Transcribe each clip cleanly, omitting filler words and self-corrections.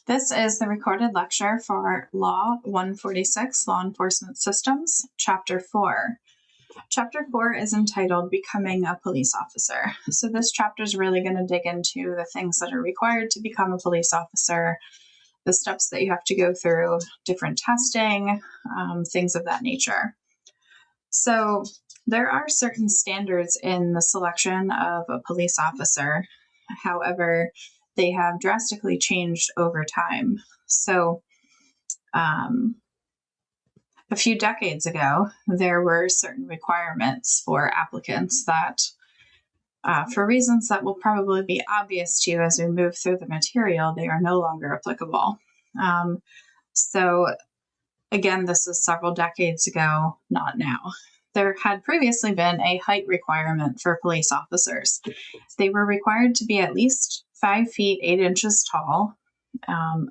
This is the recorded lecture for Law 146, Law Enforcement Systems, Chapter 4. Chapter 4 is entitled Becoming a Police Officer. So this chapter is really going to dig into the things that are required to become a police officer, the steps that you have to go through, different testing, things of that nature. So there are certain standards in the selection of a police officer. However, they have drastically changed over time. So a few decades ago, there were certain requirements for applicants that, for reasons that will probably be obvious to you as we move through the material, they are no longer applicable. So again, this is several decades ago, not now. There had previously been a height requirement for police officers. They were required to be at least 5 feet 8 inches tall.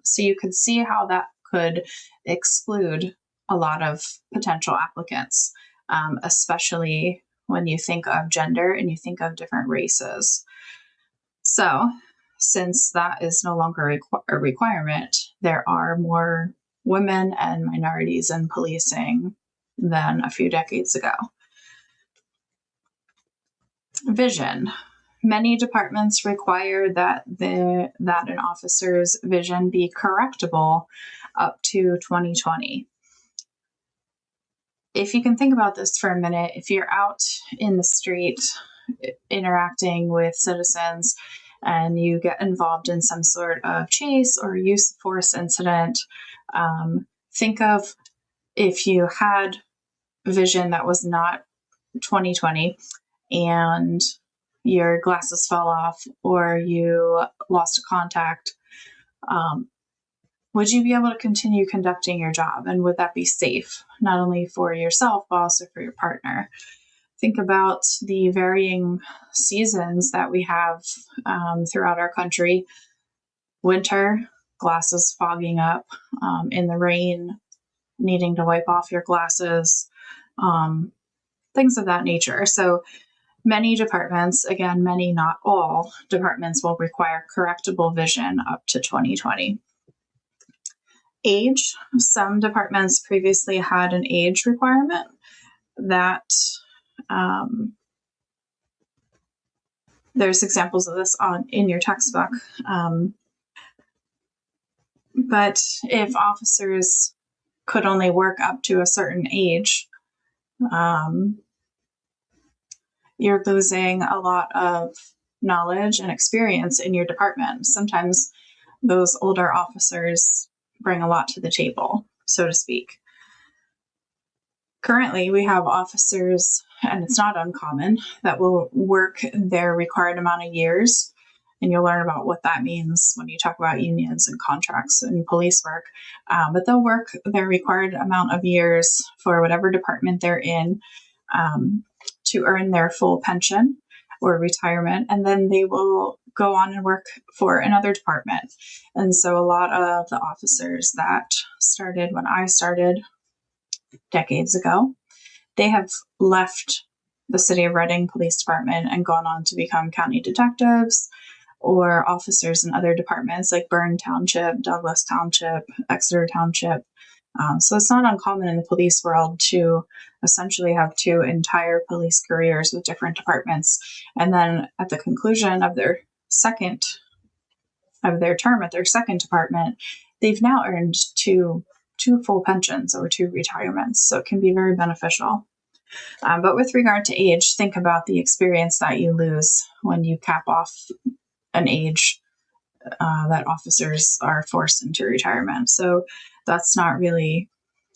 So you could see how that could exclude a lot of potential applicants, especially when you think of gender and you think of different races. So since that is no longer a requirement, there are more women and minorities in policing than a few decades ago. Vision. Many departments require that an officer's vision be correctable up to 20/20. If you can think about this for a minute, if you're out in the street interacting with citizens and you get involved in some sort of chase or use of force incident, think of if you had vision that was not 20/20 and your glasses fell off or you lost a contact, would you be able to continue conducting your job? And would that be safe, not only for yourself, but also for your partner? Think about the varying seasons that we have throughout our country. Winter, glasses fogging up, in the rain, needing to wipe off your glasses, things of that nature. So many departments, again, many, not all departments, will require correctable vision up to 20/20. Age. Some departments previously had an age requirement that there's examples of this in your textbook. But if officers could only work up to a certain age, you're losing a lot of knowledge and experience in your department. Sometimes those older officers bring a lot to the table, so to speak. Currently, we have officers, and it's not uncommon, that will work their required amount of years. And you'll learn about what that means when you talk about unions and contracts and police work. But they'll work their required amount of years for whatever department they're in to earn their full pension or retirement, and then they will go on and work for another department. And so a lot of the officers that started when I started decades ago, they have left the City of Reading Police Department and gone on to become county detectives or officers in other departments like Bern Township, Douglas Township, Exeter Township. So it's not uncommon in the police world to essentially have 2 entire police careers with different departments. And then at the conclusion of their term at their second department, they've now earned two full pensions or 2 retirements. So it can be very beneficial. But with regard to age, think about the experience that you lose when you cap off an age that officers are forced into retirement. So that's not really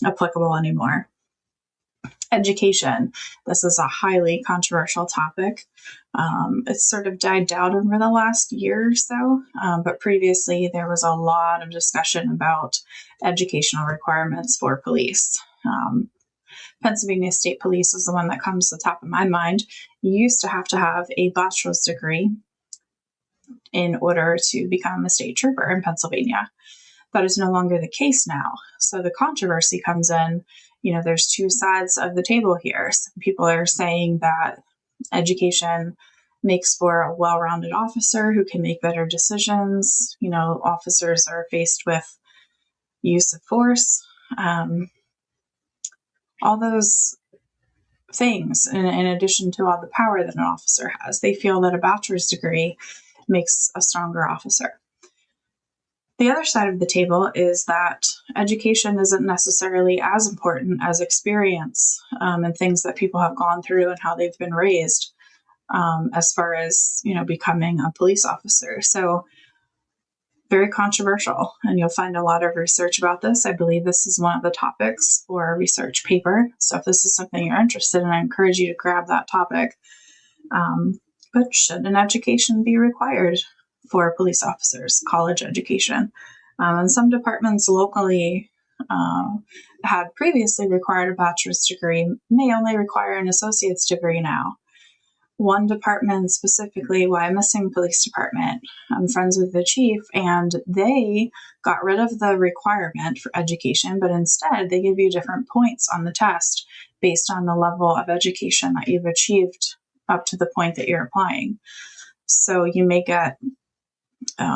applicable anymore. Education. This is a highly controversial topic. It's sort of died down over the last year or so, but previously there was a lot of discussion about educational requirements for police. Pennsylvania State Police is the one that comes to the top of my mind. You used to have a bachelor's degree in order to become a state trooper in Pennsylvania. That is no longer the case now. So the controversy comes in, there's 2 sides of the table here. Some people are saying that education makes for a well-rounded officer who can make better decisions. Officers are faced with use of force, all those things, in addition to all the power that an officer has. They feel that a bachelor's degree makes a stronger officer. The other side of the table is that education isn't necessarily as important as experience and things that people have gone through and how they've been raised as far as, becoming a police officer. So very controversial, and you'll find a lot of research about this. I believe this is one of the topics for a research paper. So if this is something you're interested in, I encourage you to grab that topic. But should an education be required for police officers, college education? And some departments locally had previously required a bachelor's degree, may only require an associate's degree now. One department specifically, Wyomissing Police Department, I'm friends with the chief, and they got rid of the requirement for education, but instead they give you different points on the test based on the level of education that you've achieved up to the point that you're applying. So you may get,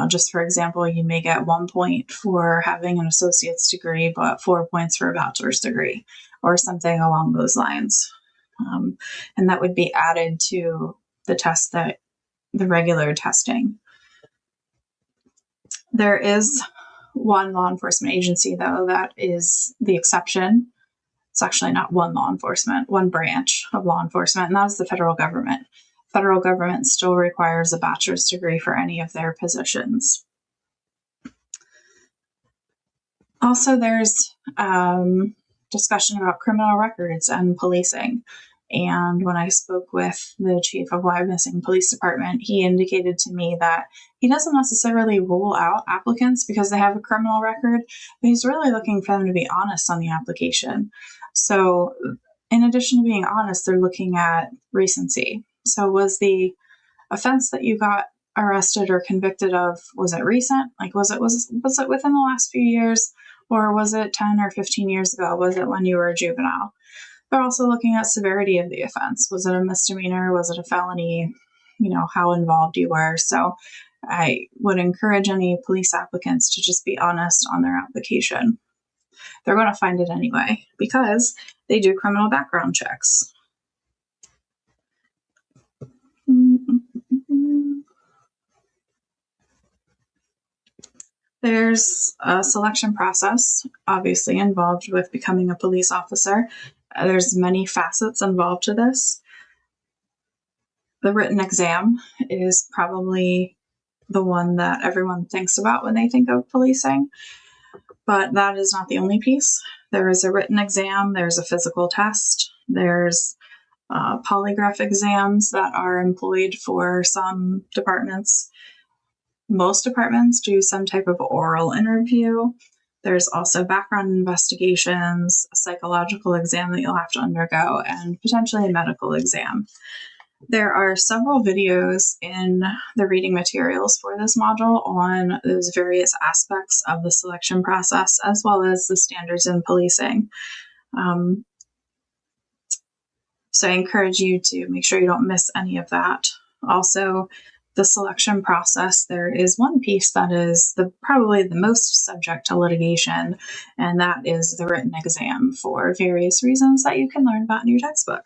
just for example, you may get 1 point for having an associate's degree, but 4 points for a bachelor's degree, or something along those lines. And that would be added to the test, that the regular testing. There is one law enforcement agency, though, that is the exception. It's actually not one law enforcement, one branch of law enforcement, and that is the federal government. Federal government still requires a bachelor's degree for any of their positions. Also, there's discussion about criminal records and policing. And when I spoke with the chief of Wyomissing Police Department, he indicated to me that he doesn't necessarily rule out applicants because they have a criminal record, but he's really looking for them to be honest on the application. So in addition to being honest, they're looking at recency. So was the offense that you got arrested or convicted of, was it recent? Like, was it within the last few years, or was it 10 or 15 years ago? Was it when you were a juvenile? They're also looking at severity of the offense. Was it a misdemeanor? Was it a felony? How involved you were. So I would encourage any police applicants to just be honest on their application. They're going to find it anyway because they do criminal background checks. There's a selection process, obviously, involved with becoming a police officer. There's many facets involved to this. The written exam is probably the one that everyone thinks about when they think of policing, but that is not the only piece. There is a written exam, there's a physical test, there's polygraph exams that are employed for some departments. Most departments do some type of oral interview. There's also background investigations, a psychological exam that you'll have to undergo, and potentially a medical exam. There are several videos in the reading materials for this module on those various aspects of the selection process, as well as the standards in policing. So I encourage you to make sure you don't miss any of that. Also, the selection process, there is one piece that is probably the most subject to litigation, and that is the written exam for various reasons that you can learn about in your textbook.